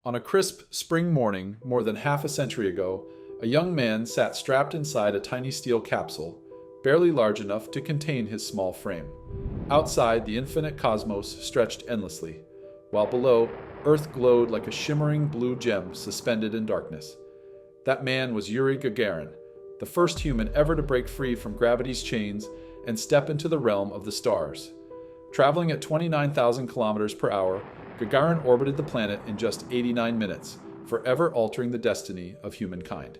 On a crisp spring morning more than half a century ago, a young man sat strapped inside a tiny steel capsule, barely large enough to contain his small frame. Outside, the infinite cosmos stretched endlessly, while below, Earth glowed like a shimmering blue gem suspended in darkness. That man was Yuri Gagarin, the first human ever to break free from gravity's chains and step into the realm of the stars. Traveling at 29,000 kilometers per hour, Gagarin orbited the planet in just 89 minutes, forever altering the destiny of humankind.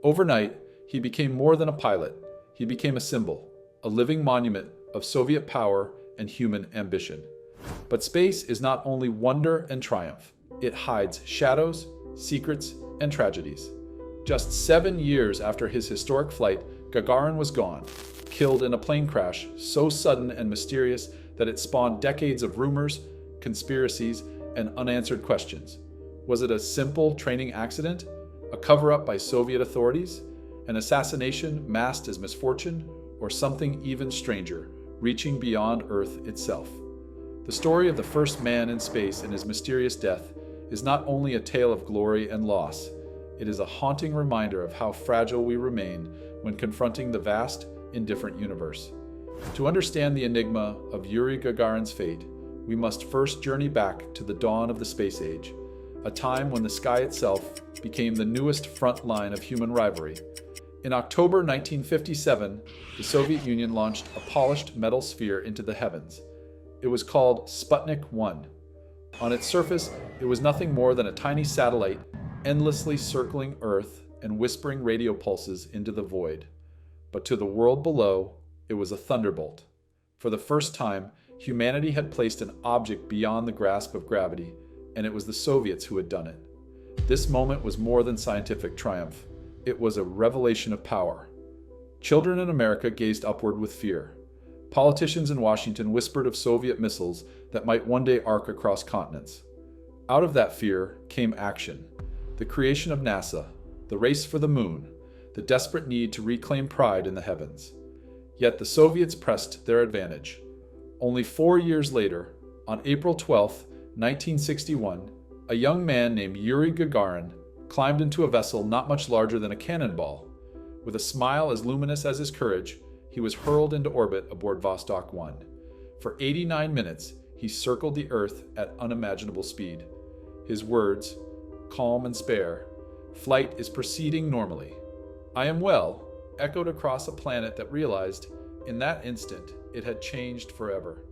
Overnight, he became more than a pilot. He became a symbol, a living monument of Soviet power and human ambition. But space is not only wonder and triumph. It hides shadows, secrets, and tragedies. Just 7 years after his historic flight, Gagarin was gone, killed in a plane crash so sudden and mysterious that it spawned decades of rumors, conspiracies, and unanswered questions. Was it a simple training accident? A cover-up by Soviet authorities? An assassination masked as misfortune? Or something even stranger, reaching beyond Earth itself? The story of the first man in space and his mysterious death is not only a tale of glory and loss, it is a haunting reminder of how fragile we remain when confronting the vast, indifferent universe. To understand the enigma of Yuri Gagarin's fate, we must first journey back to the dawn of the space age, a time when the sky itself became the newest front line of human rivalry. In October 1957, the Soviet Union launched a polished metal sphere into the heavens. It was called Sputnik 1. On its surface, it was nothing more than a tiny satellite endlessly circling Earth and whispering radio pulses into the void. But to the world below, it was a thunderbolt. For the first time, humanity had placed an object beyond the grasp of gravity, and it was the Soviets who had done it. This moment was more than scientific triumph. It was a revelation of power. Children in America gazed upward with fear. Politicians in Washington whispered of Soviet missiles that might one day arc across continents. Out of that fear came action. The creation of NASA, the race for the moon, the desperate need to reclaim pride in the heavens. Yet the Soviets pressed their advantage. Only 4 years later, on April 12, 1961, a young man named Yuri Gagarin climbed into a vessel not much larger than a cannonball. With a smile as luminous as his courage, he was hurled into orbit aboard Vostok 1. For 89 minutes, he circled the Earth at unimaginable speed. His words, calm and spare, "Flight is proceeding normally. I am well," echoed across a planet that realized, in that instant, it had changed forever.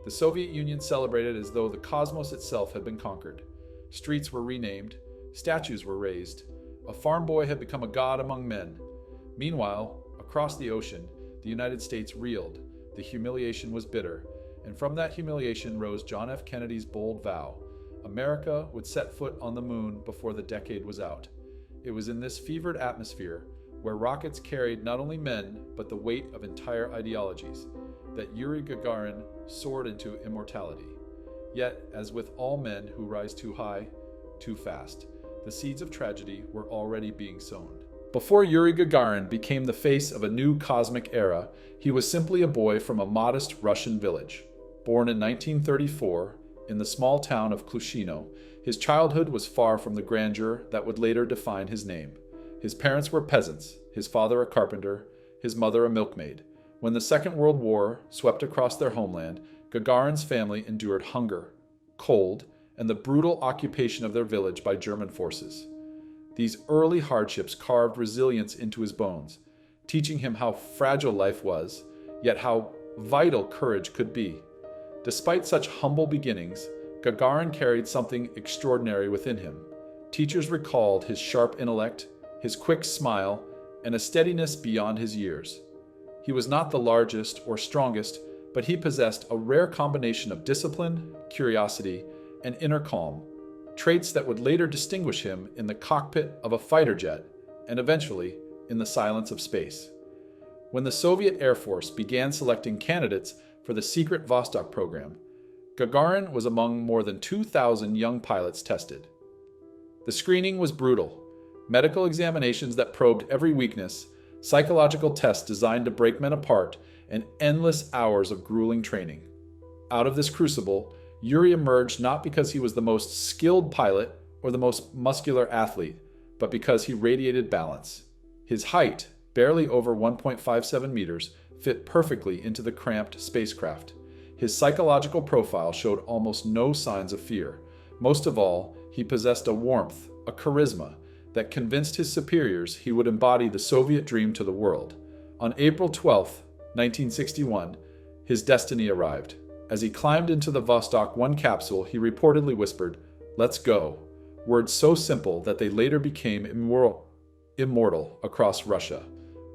The Soviet Union celebrated as though the cosmos itself had been conquered. Streets were renamed, statues were raised. A farm boy had become a god among men. Meanwhile, across the ocean, the United States reeled. The humiliation was bitter, and from that humiliation rose John F. Kennedy's bold vow: America would set foot on the moon before the decade was out. It was in this fevered atmosphere, where rockets carried not only men, but the weight of entire ideologies, that Yuri Gagarin soared into immortality. Yet, as with all men who rise too high, too fast, the seeds of tragedy were already being sown. Before Yuri Gagarin became the face of a new cosmic era, he was simply a boy from a modest Russian village. Born in 1934, in the small town of Klushino, his childhood was far from the grandeur that would later define his name. His parents were peasants, his father a carpenter, his mother a milkmaid. When the Second World War swept across their homeland, Gagarin's family endured hunger, cold, and the brutal occupation of their village by German forces. These early hardships carved resilience into his bones, teaching him how fragile life was, yet how vital courage could be. Despite such humble beginnings, Gagarin carried something extraordinary within him. Teachers recalled his sharp intellect, his quick smile, and a steadiness beyond his years. He was not the largest or strongest, but he possessed a rare combination of discipline, curiosity, and inner calm, traits that would later distinguish him in the cockpit of a fighter jet, and eventually in the silence of space. When the Soviet Air Force began selecting candidates for the secret Vostok program, Gagarin was among more than 2,000 young pilots tested. The screening was brutal. Medical examinations that probed every weakness, psychological tests designed to break men apart, and endless hours of grueling training. Out of this crucible, Yuri emerged not because he was the most skilled pilot or the most muscular athlete, but because he radiated balance. His height, barely over 1.57 meters, fit perfectly into the cramped spacecraft. His psychological profile showed almost no signs of fear. Most of all, he possessed a warmth, a charisma, that convinced his superiors he would embody the Soviet dream to the world. On April 12, 1961, his destiny arrived. As he climbed into the Vostok 1 capsule, he reportedly whispered, "Let's go," words so simple that they later became immortal across Russia.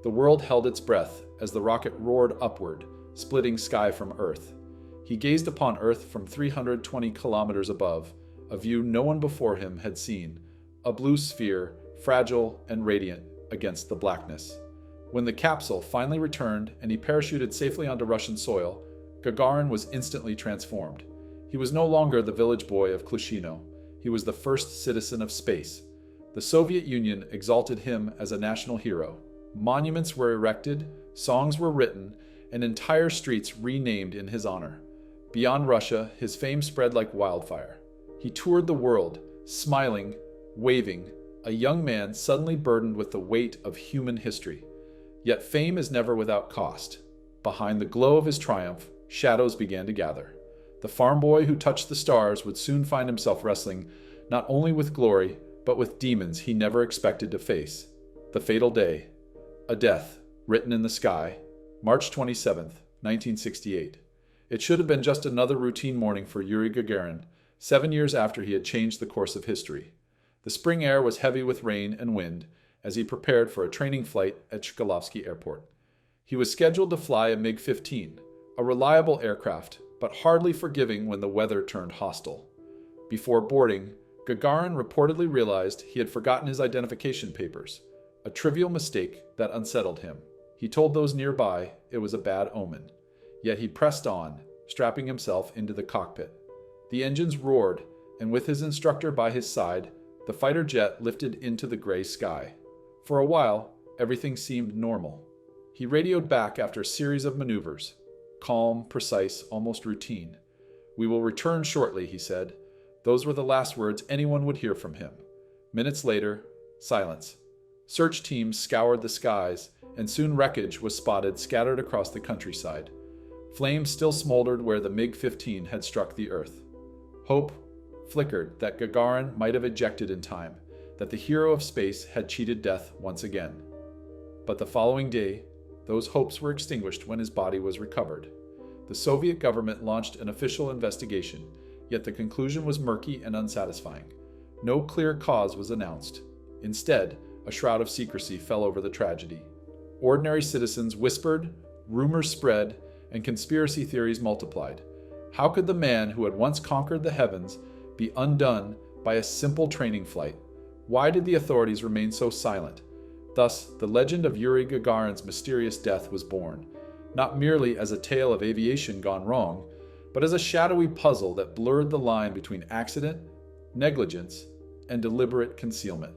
The world held its breath as the rocket roared upward, splitting sky from Earth. He gazed upon Earth from 320 kilometers above, a view no one before him had seen, a blue sphere, fragile and radiant against the blackness. When the capsule finally returned and he parachuted safely onto Russian soil, Gagarin was instantly transformed. He was no longer the village boy of Klushino. He was the first citizen of space. The Soviet Union exalted him as a national hero. Monuments were erected, songs were written, and entire streets renamed in his honor. Beyond Russia, his fame spread like wildfire. He toured the world, smiling, waving, a young man suddenly burdened with the weight of human history. Yet fame is never without cost. Behind the glow of his triumph, shadows began to gather. The farm boy who touched the stars would soon find himself wrestling not only with glory, but with demons he never expected to face. The fatal day. A death, written in the sky. March 27, 1968. It should have been just another routine morning for Yuri Gagarin, 7 years after he had changed the course of history. The spring air was heavy with rain and wind as he prepared for a training flight at Chkalovsky Airport. He was scheduled to fly a MiG-15, a reliable aircraft, but hardly forgiving when the weather turned hostile. Before boarding, Gagarin reportedly realized he had forgotten his identification papers, a trivial mistake that unsettled him. He told those nearby it was a bad omen. Yet he pressed on, strapping himself into the cockpit. The engines roared, and with his instructor by his side, the fighter jet lifted into the gray sky. For a while, everything seemed normal. He radioed back after a series of maneuvers. Calm, precise, almost routine. "We will return shortly," he said. Those were the last words anyone would hear from him. Minutes later, silence. Search teams scoured the skies, and soon wreckage was spotted scattered across the countryside. Flames still smoldered where the MiG-15 had struck the earth. Hope flickered that Gagarin might have ejected in time, that the hero of space had cheated death once again. But the following day, those hopes were extinguished when his body was recovered. The Soviet government launched an official investigation, yet the conclusion was murky and unsatisfying. No clear cause was announced. Instead, a shroud of secrecy fell over the tragedy. Ordinary citizens whispered, rumors spread, and conspiracy theories multiplied. How could the man who had once conquered the heavens be undone by a simple training flight? Why did the authorities remain so silent? Thus, the legend of Yuri Gagarin's mysterious death was born, not merely as a tale of aviation gone wrong, but as a shadowy puzzle that blurred the line between accident, negligence, and deliberate concealment.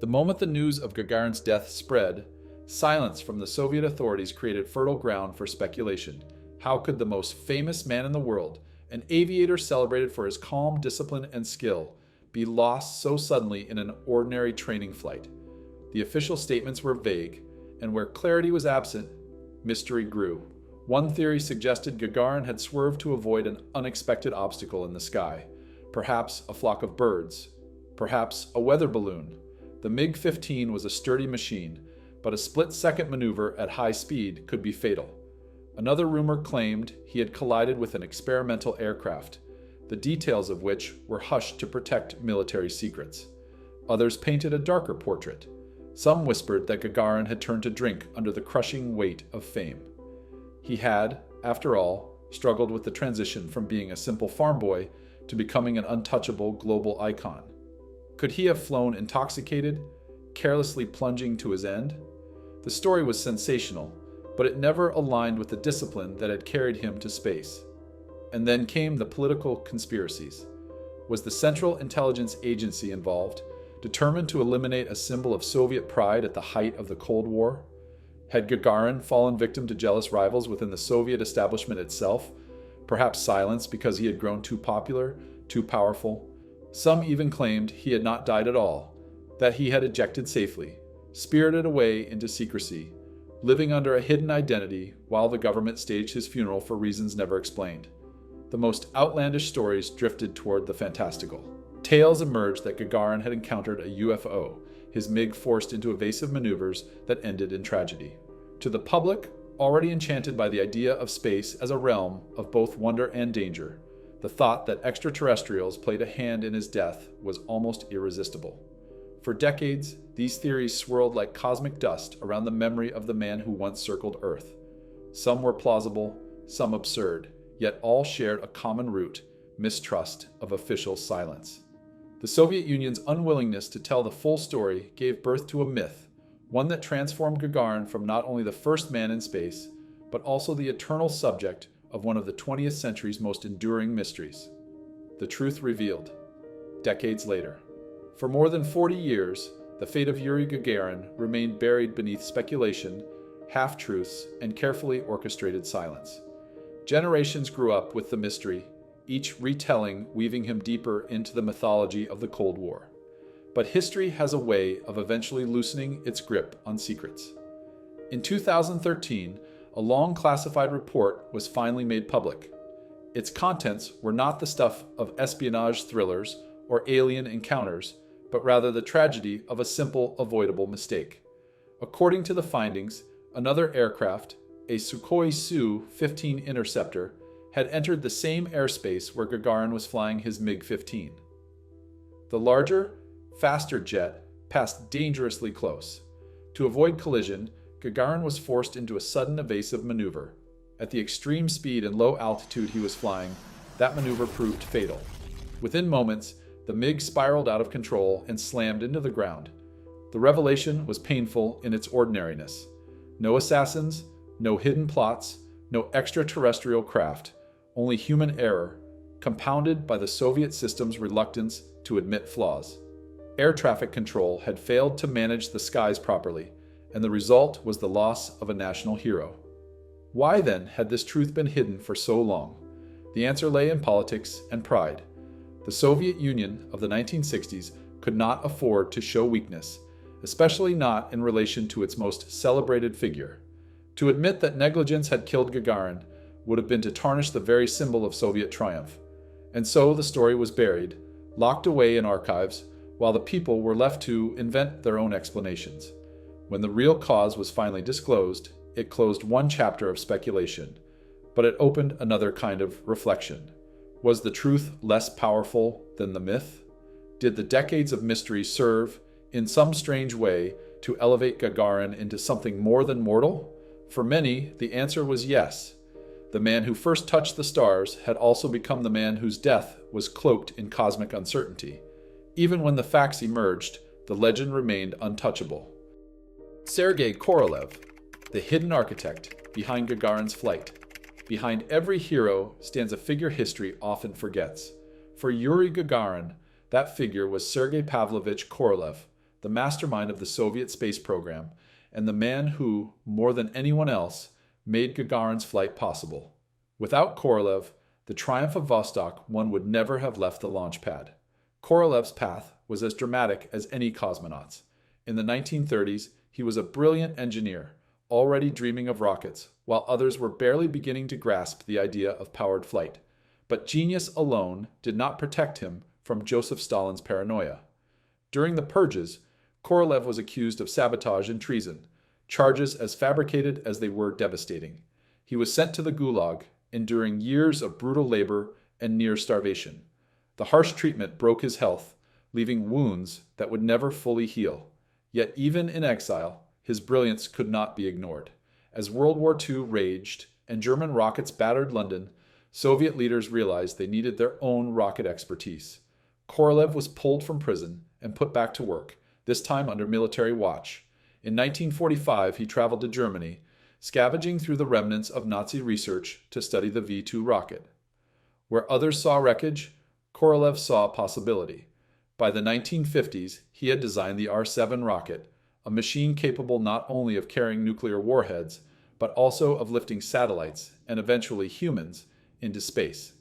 The moment the news of Gagarin's death spread, silence from the Soviet authorities created fertile ground for speculation. How could the most famous man in the world, an aviator celebrated for his calm discipline and skill, be lost so suddenly in an ordinary training flight? The official statements were vague, and where clarity was absent, mystery grew. One theory suggested Gagarin had swerved to avoid an unexpected obstacle in the sky, perhaps a flock of birds, perhaps a weather balloon. The MiG-15 was a sturdy machine, but a split-second maneuver at high speed could be fatal. Another rumor claimed he had collided with an experimental aircraft, the details of which were hushed to protect military secrets. Others painted a darker portrait. Some whispered that Gagarin had turned to drink under the crushing weight of fame. He had, after all, struggled with the transition from being a simple farm boy to becoming an untouchable global icon. Could he have flown intoxicated, carelessly plunging to his end? The story was sensational, but it never aligned with the discipline that had carried him to space. And then came the political conspiracies. Was the Central Intelligence Agency involved, determined to eliminate a symbol of Soviet pride at the height of the Cold War? Had Gagarin fallen victim to jealous rivals within the Soviet establishment itself, perhaps silenced because he had grown too popular, too powerful? Some even claimed he had not died at all, that he had ejected safely, spirited away into secrecy, living under a hidden identity while the government staged his funeral for reasons never explained. The most outlandish stories drifted toward the fantastical. Tales emerged that Gagarin had encountered a UFO, his MiG forced into evasive maneuvers that ended in tragedy. To the public, already enchanted by the idea of space as a realm of both wonder and danger, the thought that extraterrestrials played a hand in his death was almost irresistible. For decades, these theories swirled like cosmic dust around the memory of the man who once circled Earth. Some were plausible, some absurd, yet all shared a common root: mistrust of official silence. The Soviet Union's unwillingness to tell the full story gave birth to a myth, one that transformed Gagarin from not only the first man in space, but also the eternal subject of one of the 20th century's most enduring mysteries. The truth revealed, decades later. For more than 40 years, the fate of Yuri Gagarin remained buried beneath speculation, half-truths, and carefully orchestrated silence. Generations grew up with the mystery, each retelling weaving him deeper into the mythology of the Cold War. But history has a way of eventually loosening its grip on secrets. In 2013, a long classified report was finally made public. Its contents were not the stuff of espionage thrillers or alien encounters, but rather the tragedy of a simple, avoidable mistake. According to the findings, another aircraft, a Sukhoi Su-15 interceptor, had entered the same airspace where Gagarin was flying his MiG-15. The larger, faster jet passed dangerously close. To avoid collision, Gagarin was forced into a sudden evasive maneuver. At the extreme speed and low altitude he was flying, that maneuver proved fatal. Within moments, the MiG spiraled out of control and slammed into the ground. The revelation was painful in its ordinariness. No assassins, no hidden plots, no extraterrestrial craft, only human error, compounded by the Soviet system's reluctance to admit flaws. Air traffic control had failed to manage the skies properly, and the result was the loss of a national hero. Why then had this truth been hidden for so long? The answer lay in politics and pride. The Soviet Union of the 1960s could not afford to show weakness, especially not in relation to its most celebrated figure. To admit that negligence had killed Gagarin would have been to tarnish the very symbol of Soviet triumph. And so the story was buried, locked away in archives, while the people were left to invent their own explanations. When the real cause was finally disclosed, it closed one chapter of speculation, but it opened another kind of reflection. Was the truth less powerful than the myth? Did the decades of mystery serve, in some strange way, to elevate Gagarin into something more than mortal? For many, the answer was yes. The man who first touched the stars had also become the man whose death was cloaked in cosmic uncertainty. Even when the facts emerged, the legend remained untouchable. Sergey Korolev, the hidden architect behind Gagarin's flight. Behind every hero stands a figure history often forgets. For Yuri Gagarin, that figure was Sergey Pavlovich Korolev, the mastermind of the Soviet space program, and the man who, more than anyone else, made Gagarin's flight possible. Without Korolev, the triumph of Vostok one would never have left the launch pad. Korolev's path was as dramatic as any cosmonaut's. In the 1930s, he was a brilliant engineer, already dreaming of rockets, while others were barely beginning to grasp the idea of powered flight. But genius alone did not protect him from Joseph Stalin's paranoia. During the purges, Korolev was accused of sabotage and treason, charges as fabricated as they were devastating. He was sent to the Gulag, enduring years of brutal labor and near starvation. The harsh treatment broke his health, leaving wounds that would never fully heal. Yet even in exile, his brilliance could not be ignored. As World War II raged and German rockets battered London, Soviet leaders realized they needed their own rocket expertise. Korolev was pulled from prison and put back to work, this time under military watch. In 1945, he traveled to Germany, scavenging through the remnants of Nazi research to study the V-2 rocket. Where others saw wreckage, Korolev saw possibility. By the 1950s, he had designed the R-7 rocket, a machine capable not only of carrying nuclear warheads, but also of lifting satellites, and eventually humans, into space.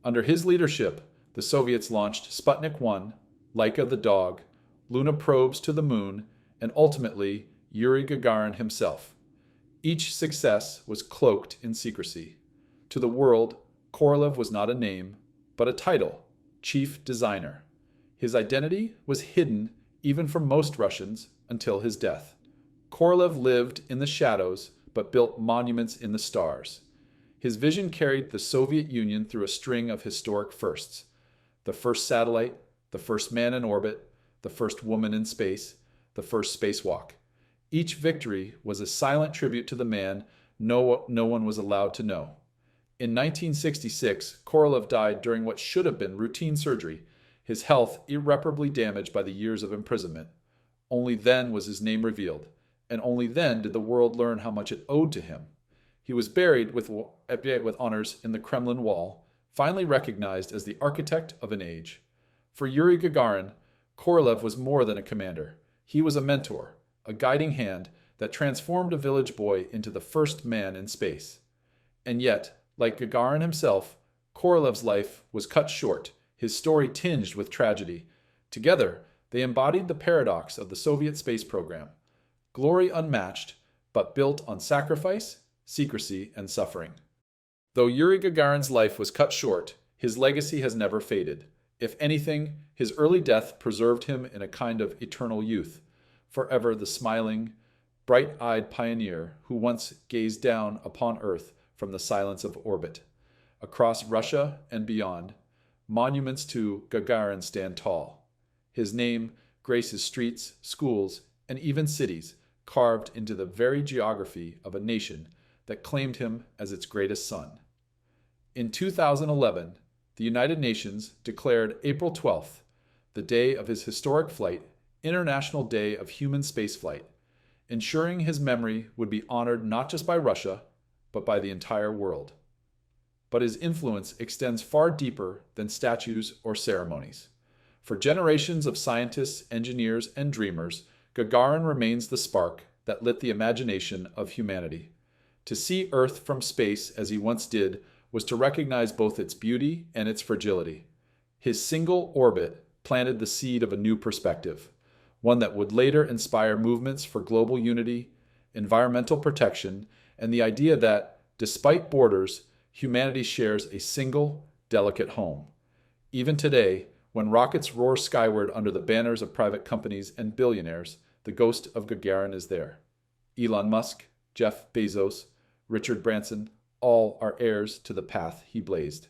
Under his leadership, The Soviets launched Sputnik 1, Laika the dog, Luna probes to the moon, and ultimately Yuri Gagarin himself. Each success was cloaked in secrecy. To the world, Korolev was not a name, but a title, chief designer. His identity was hidden even from most Russians until his death. Korolev lived in the shadows but built monuments in the stars. His vision carried the Soviet Union through a string of historic firsts. The first satellite, the first man in orbit, the first woman in space, the first spacewalk. Each victory was a silent tribute to the man no one was allowed to know. In 1966, Korolev died during what should have been routine surgery, his health irreparably damaged by the years of imprisonment. Only then was his name revealed, and only then did the world learn how much it owed to him. He was buried with honors in the Kremlin wall, finally recognized as the architect of an age. For Yuri Gagarin, Korolev was more than a commander. He was a mentor, a guiding hand that transformed a village boy into the first man in space. And yet, like Gagarin himself, Korolev's life was cut short, his story tinged with tragedy. Together, they embodied the paradox of the Soviet space program. Glory unmatched, but built on sacrifice, secrecy, and suffering. Though Yuri Gagarin's life was cut short, his legacy has never faded. If anything, his early death preserved him in a kind of eternal youth, forever the smiling, bright-eyed pioneer who once gazed down upon Earth from the silence of orbit. Across Russia and beyond, monuments to Gagarin stand tall. His name graces streets, schools, and even cities, carved into the very geography of a nation that claimed him as its greatest son. In 2011, the United Nations declared April 12th, the day of his historic flight, International Day of Human Spaceflight, ensuring his memory would be honored not just by Russia, but by the entire world. But his influence extends far deeper than statues or ceremonies. For generations of scientists, engineers, and dreamers, Gagarin remains the spark that lit the imagination of humanity. To see Earth from space as he once did was to recognize both its beauty and its fragility. His single orbit planted the seed of a new perspective, one that would later inspire movements for global unity, environmental protection, and the idea that, despite borders, humanity shares a single, delicate home. Even today, when rockets roar skyward under the banners of private companies and billionaires, the ghost of Gagarin is there. Elon Musk, Jeff Bezos, Richard Branson, all are heirs to the path he blazed.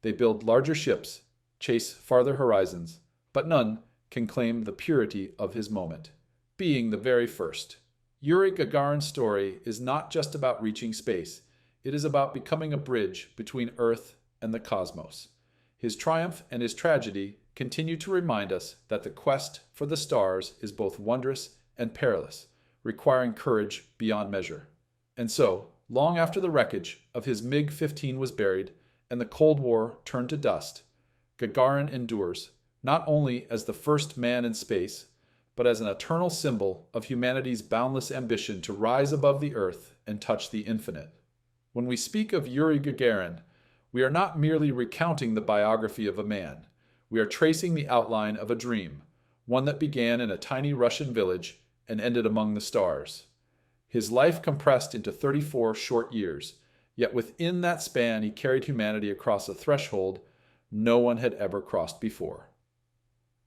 They build larger ships, chase farther horizons, but none can claim the purity of his moment, being the very first. Yuri Gagarin's story is not just about reaching space, it is about becoming a bridge between Earth and the cosmos. His triumph and his tragedy continue to remind us that the quest for the stars is both wondrous and perilous, requiring courage beyond measure. And so, long after the wreckage of his MiG-15 was buried and the Cold War turned to dust, Gagarin endures, not only as the first man in space, but as an eternal symbol of humanity's boundless ambition to rise above the Earth and touch the infinite. When we speak of Yuri Gagarin, we are not merely recounting the biography of a man. We are tracing the outline of a dream, one that began in a tiny Russian village and ended among the stars. His life compressed into 34 short years, yet within that span he carried humanity across a threshold no one had ever crossed before.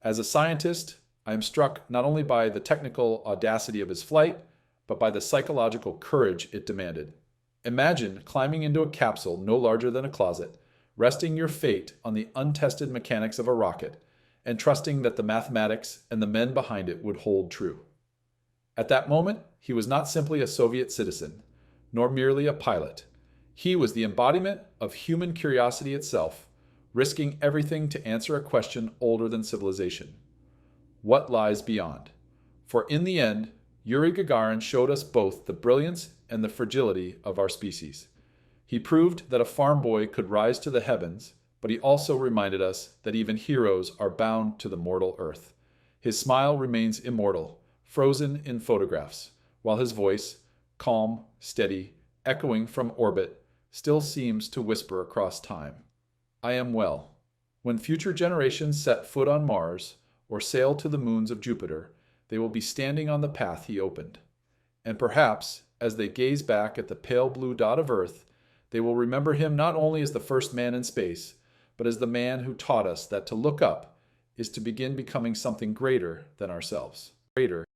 As a scientist, I am struck not only by the technical audacity of his flight, but by the psychological courage it demanded. Imagine climbing into a capsule no larger than a closet, resting your fate on the untested mechanics of a rocket, and trusting that the mathematics and the men behind it would hold true. At that moment, he was not simply a Soviet citizen, nor merely a pilot. He was the embodiment of human curiosity itself, risking everything to answer a question older than civilization. What lies beyond? For in the end, Yuri Gagarin showed us both the brilliance and the fragility of our species. He proved that a farm boy could rise to the heavens, but he also reminded us that even heroes are bound to the mortal earth. His smile remains immortal, frozen in photographs, while his voice, calm, steady, echoing from orbit, still seems to whisper across time. I am well. When future generations set foot on Mars or sail to the moons of Jupiter, they will be standing on the path he opened. And perhaps, as they gaze back at the pale blue dot of Earth, they will remember him not only as the first man in space, but as the man who taught us that to look up is to begin becoming something greater than ourselves. Greater